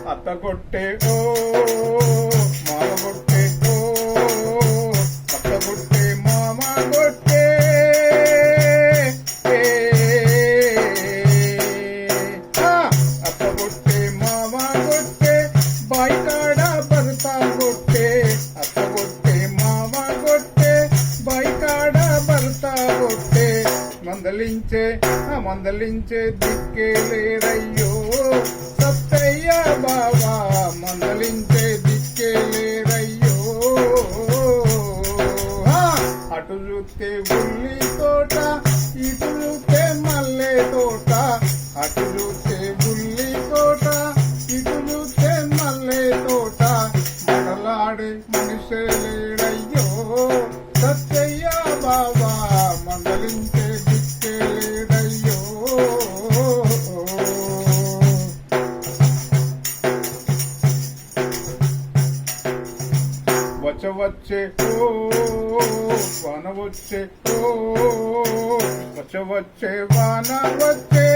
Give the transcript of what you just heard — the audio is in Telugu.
అత్త కొట్టే ఓ మామ కొట్టే ఓ అత్త కొట్టే మామ కొట్టే అత్త కొట్టే మామ కొట్టే బైకాడ భర్త కొట్టే అత్త కొట్టే మామ కొట్టే బైకాడ భర్త కొట్టే మందలించే దిక్కే లేరయ్యో సత్తయ్య బాబా మందలించే దిక్కే లేరయ్యో అటు చూస్తే ఉల్లి తోట ఇటు చూస్తే మల్లె తోట అటు చూస్తే ఉల్లి తోట ఇటు చూస్తే మల్లె తోట మడలాడే మనిషే లేడయ్యో సత్తయ్య బాబా మందలించే దిక్కే లేడయ్యో వచ్చే ఓ వాన వచ్చే ఓ వచ్చే వాన వచ్చే